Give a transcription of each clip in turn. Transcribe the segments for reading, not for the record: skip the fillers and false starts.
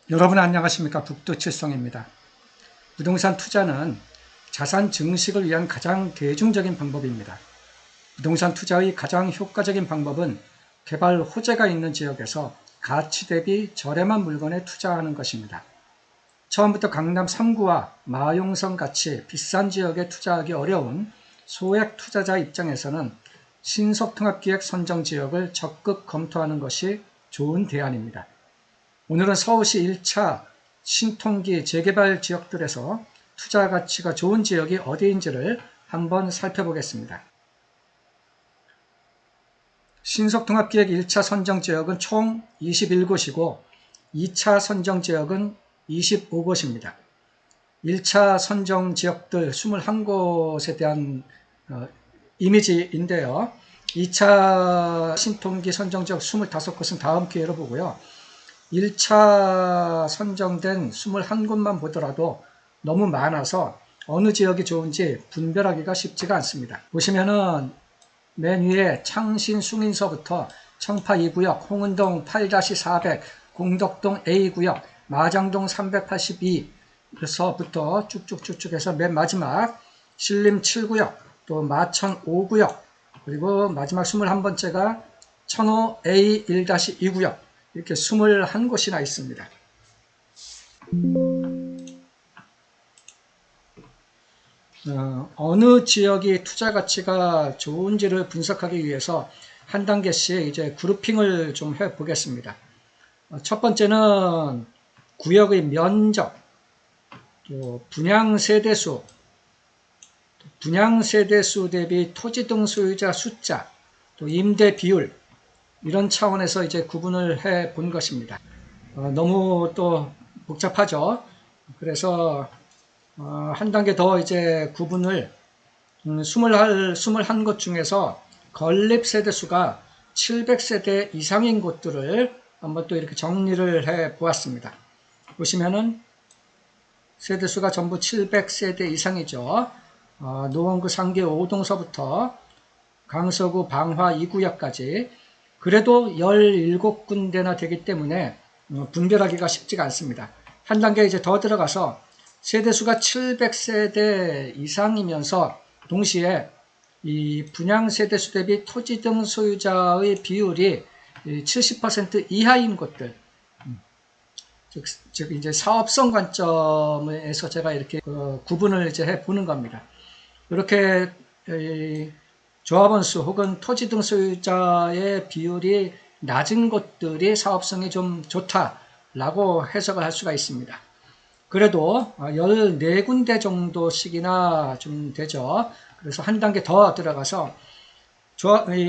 여러분 안녕하십니까? 북두칠성입니다. 부동산 투자는 자산 증식을 위한 가장 대중적인 방법입니다. 부동산 투자의 가장 효과적인 방법은 개발 호재가 있는 지역에서 가치 대비 저렴한 물건에 투자하는 것입니다. 처음부터 강남 3구와 마용성 같이 비싼 지역에 투자하기 어려운 소액 투자자 입장에서는 신속통합기획 선정 지역을 적극 검토하는 것이 좋은 대안입니다. 오늘은 서울시 1차 신통기 재개발 지역들에서 투자 가치가 좋은 지역이 어디인지를 한번 살펴보겠습니다. 신속통합기획 1차 선정지역은 총 21곳이고 2차 선정지역은 25곳입니다. 1차 선정지역들 21곳에 대한 이미지인데요. 2차 신통기 선정지역 25곳은 다음 기회로 보고요. 1차 선정된 21곳만 보더라도 너무 많아서 어느 지역이 좋은지 분별하기가 쉽지가 않습니다. 보시면은 맨 위에 창신 숭인서부터 청파 2구역, 홍은동 8-400, 공덕동 A구역, 마장동 382에서부터 쭉쭉쭉쭉 해서 맨 마지막 신림 7구역, 또 마천 5구역, 그리고 마지막 21번째가 천호 A1-2구역, 이렇게 21곳이나 있습니다. 어느 지역이 투자 가치가 좋은지를 분석하기 위해서 한 단계씩 이제 그룹핑을 좀 해 보겠습니다. 첫 번째는 구역의 면적, 또 분양 세대수, 분양 세대수 대비 토지 등 소유자 숫자, 또 임대 비율, 이런 차원에서 이제 구분을 해 본 것입니다. 너무 또 복잡하죠. 그래서 한 단계 더 이제 구분을 21곳 중에서 건립 세대수가 700세대 이상인 곳들을 한번 또 이렇게 정리를 해 보았습니다. 보시면은 세대수가 전부 700세대 이상이죠. 노원구 상계 5동서부터 강서구 방화 2구역까지 그래도 17군데나 되기 때문에 분별하기가 쉽지가 않습니다. 한 단계 이제 더 들어가서 세대수가 700세대 이상이면서 동시에 이 분양 세대수 대비 토지 등 소유자의 비율이 70% 이하인 곳들, 즉 이제 사업성 관점에서 제가 이렇게 구분을 이제 해 보는 겁니다. 이렇게 조합원수 혹은 토지 등 소유자의 비율이 낮은 곳들이 사업성이 좀 좋다라고 해석을 할 수가 있습니다. 그래도 14군데 정도씩이나 좀 되죠. 그래서 한 단계 더 들어가서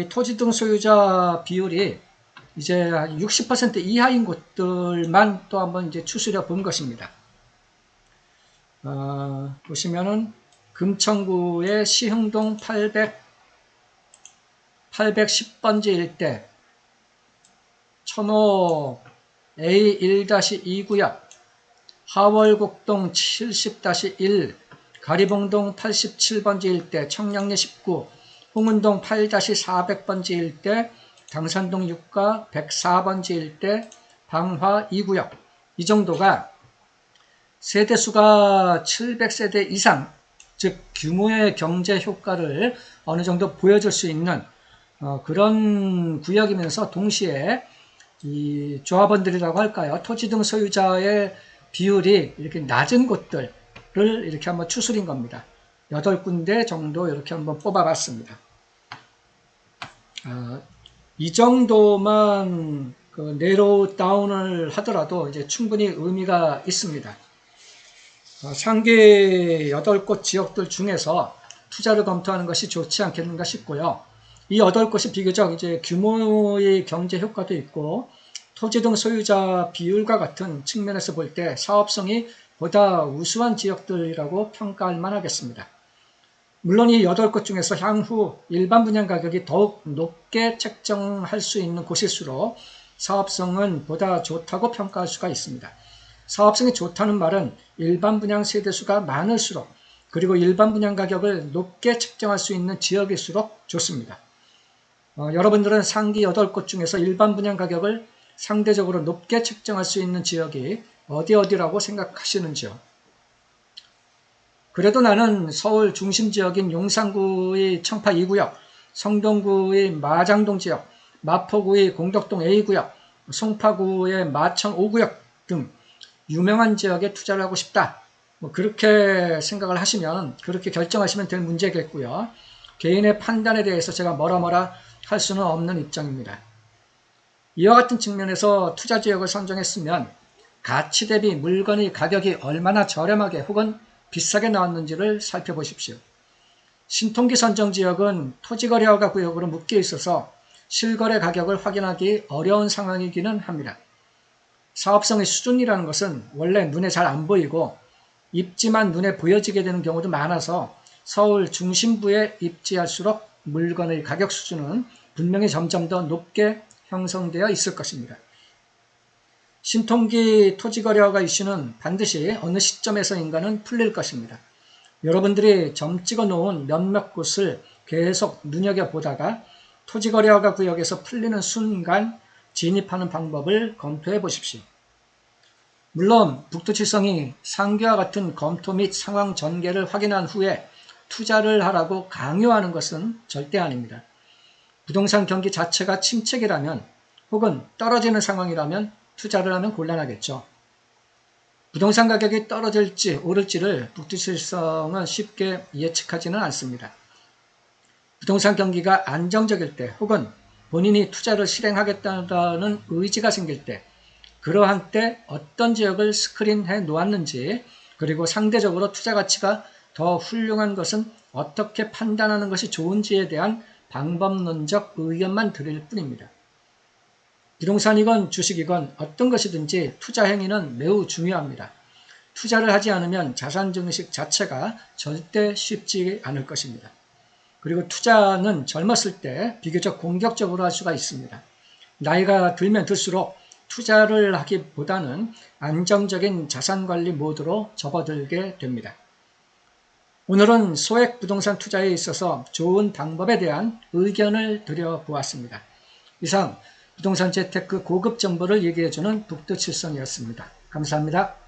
토지 등 소유자 비율이 이제 60% 이하인 곳들만 또 한번 이제 추스려 본 것입니다. 보시면은 금천구의 시흥동 810번지 일대, 천호 A1-2구역, 하월곡동 70-1, 가리봉동 87번지 일대, 청량리 19, 홍은동 8-400번지 일대, 당산동 6가 104번지 일대, 방화 2구역, 이 정도가 세대수가 700세대 이상, 즉 규모의 경제 효과를 어느 정도 보여줄 수 있는 그런 구역이면서 동시에 이 조합원들이라고 할까요? 토지 등 소유자의 비율이 이렇게 낮은 곳들을 이렇게 한번 추스린 겁니다. 8군데 정도 이렇게 한번 뽑아봤습니다. 이 정도만 내로우 다운을 하더라도 이제 충분히 의미가 있습니다. 상계 8곳 지역들 중에서 투자를 검토하는 것이 좋지 않겠는가 싶고요. 이 8곳이 비교적 이제 규모의 경제 효과도 있고 토지 등 소유자 비율과 같은 측면에서 볼 때 사업성이 보다 우수한 지역들이라고 평가할 만하겠습니다. 물론 이 8곳 중에서 향후 일반 분양 가격이 더욱 높게 책정할 수 있는 곳일수록 사업성은 보다 좋다고 평가할 수가 있습니다. 사업성이 좋다는 말은 일반 분양 세대수가 많을수록 그리고 일반 분양 가격을 높게 책정할 수 있는 지역일수록 좋습니다. 여러분들은 상기 8곳 중에서 일반 분양 가격을 상대적으로 높게 책정할 수 있는 지역이 어디라고 생각하시는지요? 그래도 나는 서울 중심 지역인 용산구의 청파 2구역, 성동구의 마장동 지역, 마포구의 공덕동 A구역, 송파구의 마천 5구역 등 유명한 지역에 투자를 하고 싶다. 그렇게 생각을 하시면, 그렇게 결정하시면 될 문제겠고요. 개인의 판단에 대해서 제가 뭐라 할 수는 없는 입장입니다. 이와 같은 측면에서 투자 지역을 선정했으면 가치 대비 물건의 가격이 얼마나 저렴하게 혹은 비싸게 나왔는지를 살펴보십시오. 신통기 선정 지역은 토지거래허가 구역으로 묶여 있어서 실거래 가격을 확인하기 어려운 상황이기는 합니다. 사업성의 수준이라는 것은 원래 눈에 잘 안 보이고 입지만 눈에 보여지게 되는 경우도 많아서 서울 중심부에 입지할수록 물건의 가격 수준은 분명히 점점 더 높게 형성되어 있을 것입니다. 신통기 토지거래허가 이슈는 반드시 어느 시점에서인가는 풀릴 것입니다. 여러분들이 점 찍어 놓은 몇몇 곳을 계속 눈여겨보다가 토지거래허가 구역에서 풀리는 순간 진입하는 방법을 검토해 보십시오. 물론 북두칠성이 상계와 같은 검토 및 상황 전개를 확인한 후에 투자를 하라고 강요하는 것은 절대 아닙니다. 부동산 경기 자체가 침체기라면 혹은 떨어지는 상황이라면 투자를 하면 곤란하겠죠. 부동산 가격이 떨어질지 오를지를 북두칠성은 쉽게 예측하지는 않습니다. 부동산 경기가 안정적일 때 혹은 본인이 투자를 실행하겠다는 의지가 생길 때, 그러한 때 어떤 지역을 스크린해 놓았는지, 그리고 상대적으로 투자 가치가 더 훌륭한 것은 어떻게 판단하는 것이 좋은지에 대한 방법론적 의견만 드릴 뿐입니다. 부동산이건 주식이건 어떤 것이든지 투자 행위는 매우 중요합니다. 투자를 하지 않으면 자산 증식 자체가 절대 쉽지 않을 것입니다. 그리고 투자는 젊었을 때 비교적 공격적으로 할 수가 있습니다. 나이가 들면 들수록 투자를 하기보다는 안정적인 자산관리 모드로 접어들게 됩니다. 오늘은 소액 부동산 투자에 있어서 좋은 방법에 대한 의견을 드려보았습니다. 이상 부동산 재테크 고급 정보를 얘기해주는 북두칠성이었습니다. 감사합니다.